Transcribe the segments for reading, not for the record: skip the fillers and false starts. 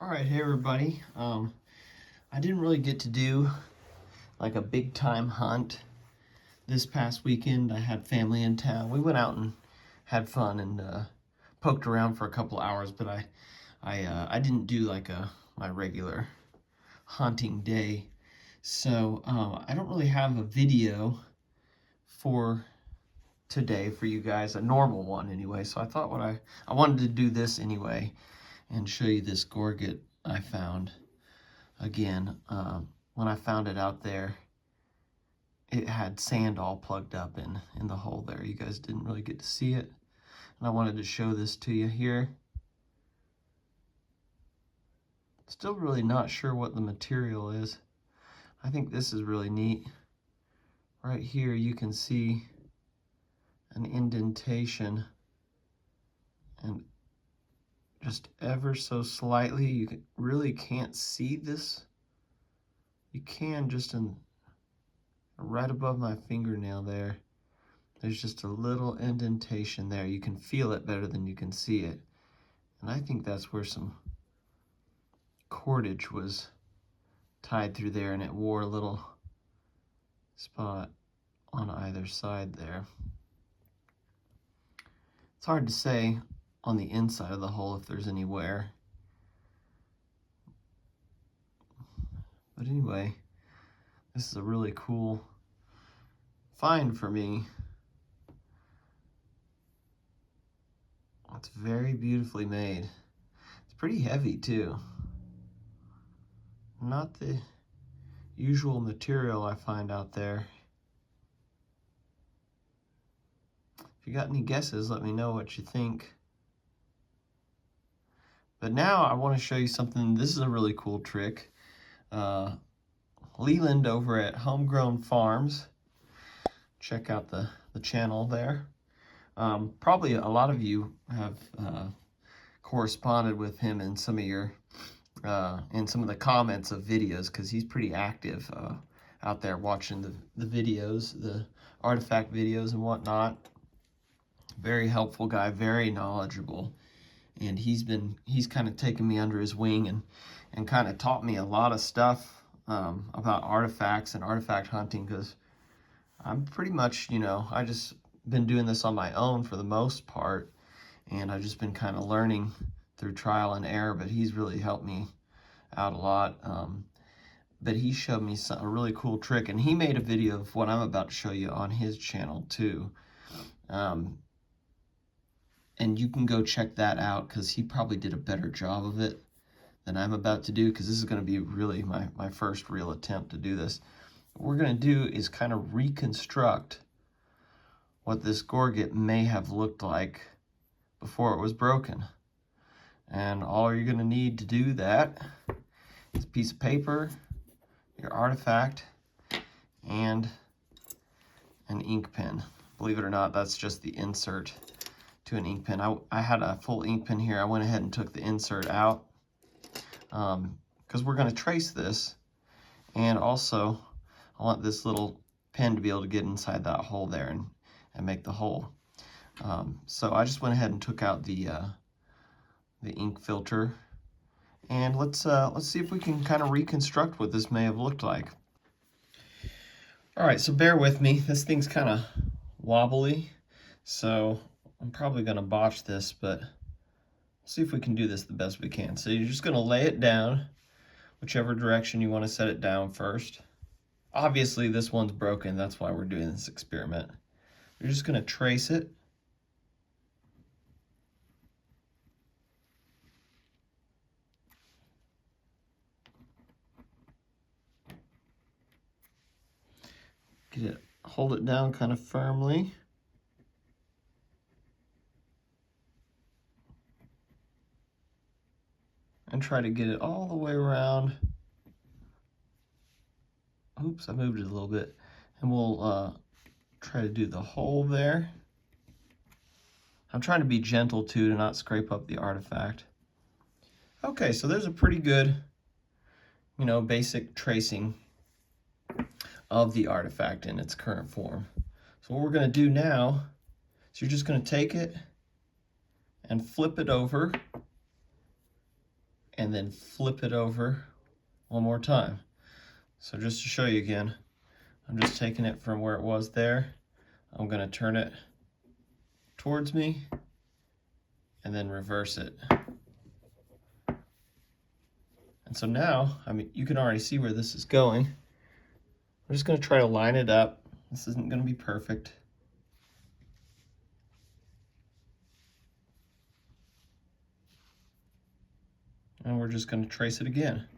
All right, hey everybody. I didn't really get to do like a big time hunt this past weekend. I had family in town. We went out and had fun and poked around for a couple hours, but I didn't do like my regular hunting day. So I don't really have a video for today for you guys, a normal one anyway. So I thought I wanted to do this anyway and show you this gorget I found. Again, when I found it out there, it had sand all plugged up in the hole there. You guys didn't really get to see it, and I wanted to show this to you here. Still really not sure what the material is. I think this is really neat. Right here you can see an indentation, and just ever so slightly, you really can't see this. You can just right above my fingernail there. There's just a little indentation there. You can feel it better than you can see it. And I think that's where some cordage was tied through there, and it wore a little spot on either side there. It's hard to say on the inside of the hole if there's any wear. But anyway, this is a really cool find for me. It's very beautifully made. It's pretty heavy too. Not the usual material I find out there. If you got any guesses, let me know what you think. But now I want to show you something. This is a really cool trick. Leland over at Homegrown Farms. Check out the channel there. Probably a lot of you have corresponded with him in some of your in some of the comments of videos, because he's pretty active out there watching the videos, the artifact videos and whatnot. Very helpful guy, very knowledgeable, and he's kind of taken me under his wing and kind of taught me a lot of stuff about artifacts and artifact hunting, because I'm pretty much, I just been doing this on my own for the most part, and I've just been kind of learning through trial and error, but he's really helped me out a lot. But he showed me a really cool trick, and he made a video of what I'm about to show you on his channel too. And you can go check that out, because he probably did a better job of it than I'm about to do, because this is going to be really my first real attempt to do this. What we're going to do is kind of reconstruct what this gorget may have looked like before it was broken. And all you're going to need to do that is a piece of paper, your artifact, and an ink pen. Believe it or not, that's just the insert to an ink pen. I had a full ink pen here. I went ahead and took the insert out because we're going to trace this, and also I want this little pen to be able to get inside that hole there and make the hole. So I just went ahead and took out the ink filter, and let's see if we can kind of reconstruct what this may have looked like. All right, so bear with me. This thing's kind of wobbly, so I'm probably going to botch this, but we'll see if we can do this the best we can. So you're just going to lay it down, whichever direction you want to set it down first. Obviously, this one's broken. That's why we're doing this experiment. You're just going to trace it. Hold it down kind of firmly. And try to get it all the way around. Oops, I moved it a little bit. And we'll try to do the hole there. I'm trying to be gentle too, to not scrape up the artifact. Okay, so there's a pretty good, basic tracing of the artifact in its current form. So what we're going to do now is you're just going to take it and flip it over and then flip it over one more time. So just to show you again, I'm just taking it from where it was there. I'm going to turn it towards me and then reverse it. And so now, I mean, you can already see where this is going. I'm just going to try to line it up. This isn't going to be perfect. And we're just going to trace it again.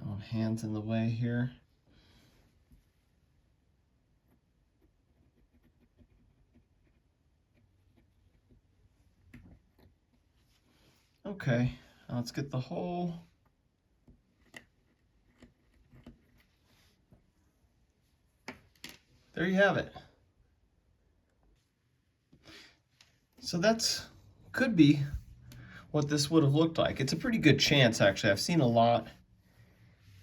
Oh, hands in the way here. Okay, now let's get the hole. There you have it. So that's could be what this would have looked like. It's a pretty good chance, actually. I've seen a lot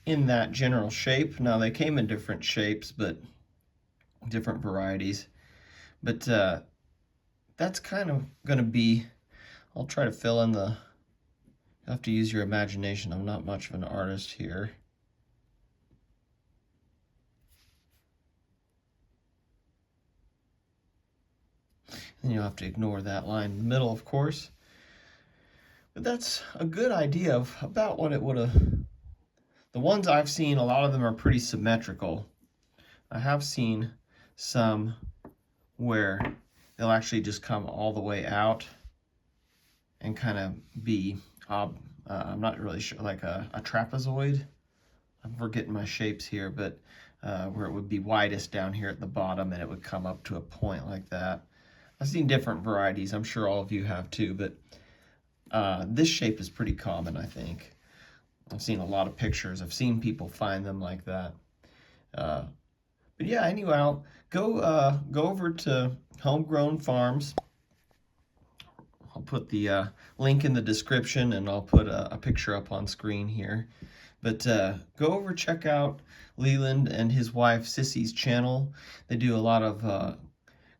in that general shape. Now they came in different shapes, but different varieties. But that's kind of going to be, I'll try to fill in the, you have to use your imagination. I'm not much of an artist here. And you'll have to ignore that line in the middle, of course. But that's a good idea of about what it would have. The ones I've seen, a lot of them are pretty symmetrical. I have seen some where they'll actually just come all the way out and kind of be, I'm not really sure, like a trapezoid. I'm forgetting my shapes here, but where it would be widest down here at the bottom and it would come up to a point like that. I've seen different varieties. I'm sure all of you have too, but this shape is pretty common, I think. I've seen a lot of pictures. I've seen people find them like that. But yeah, anyway, I'll go over to Homegrown Farms. I'll put the link in the description, and I'll put a picture up on screen here. But go over, check out Leland and his wife Sissy's channel. They do a lot of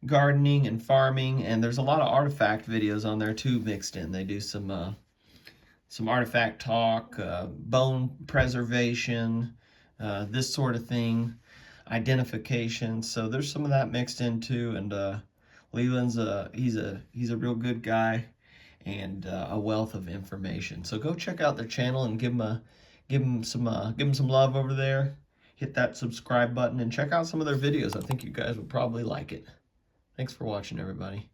gardening and farming, and there's a lot of artifact videos on there too mixed in. They do some artifact talk, bone preservation, this sort of thing, identification. So there's some of that mixed in too. And Leland's he's a real good guy and a wealth of information. So go check out their channel and give him some love over there. Hit that subscribe button and check out some of their videos. I think you guys would probably like it. Thanks for watching, everybody.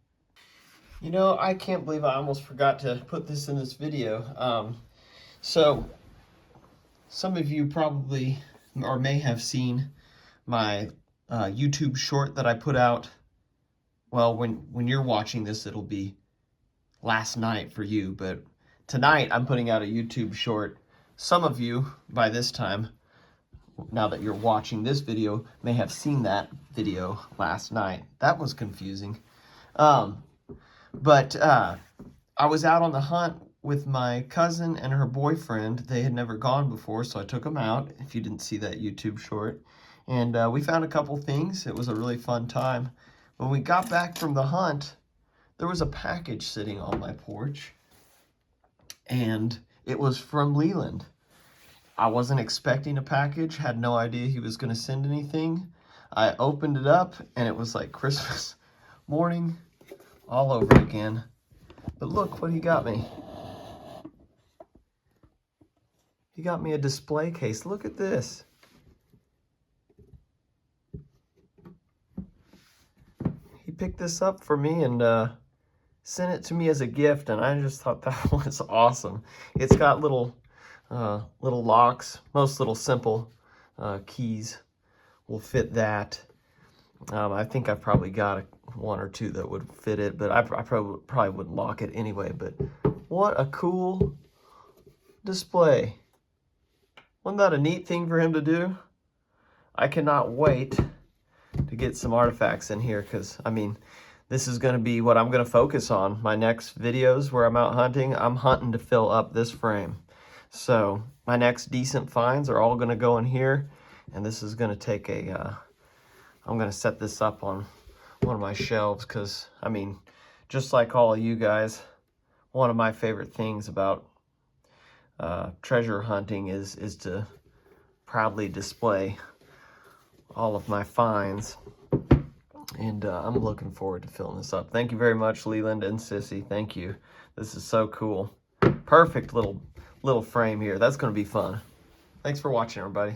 You know, I can't believe I almost forgot to put this in this video. So, some of you probably or may have seen my YouTube short that I put out. Well, when you're watching this, it'll be last night for you, but tonight I'm putting out a YouTube short. Some of you, by this time, now that you're watching this video, may have seen that video last night. That was confusing. But I was out on the hunt with my cousin and her boyfriend. They had never gone before, so I took them out, if you didn't see that YouTube short. And we found a couple things. It was a really fun time. When we got back from the hunt, there was a package sitting on my porch. And it was from Leland. I wasn't expecting a package, had no idea he was going to send anything. I opened it up, and it was like Christmas morning all over again. But look what he got me. He got me a display case. Look at this. He picked this up for me and sent it to me as a gift, and I just thought that was awesome. It's got little locks. Most little simple keys will fit that. I think I've probably got one or two that would fit it, but I probably wouldn't lock it anyway. But what a cool display. Wasn't that a neat thing for him to do? I cannot wait to get some artifacts in here, because, I mean, this is going to be what I'm going to focus on. My next videos where I'm out hunting, I'm hunting to fill up this frame. So my next decent finds are all going to go in here, and this is going to take a I'm going to set this up on one of my shelves because, I mean, just like all of you guys, one of my favorite things about treasure hunting is to proudly display all of my finds. And I'm looking forward to filling this up. Thank you very much, Leland and Sissy. Thank you. This is so cool. Perfect little frame here. That's going to be fun. Thanks for watching, everybody.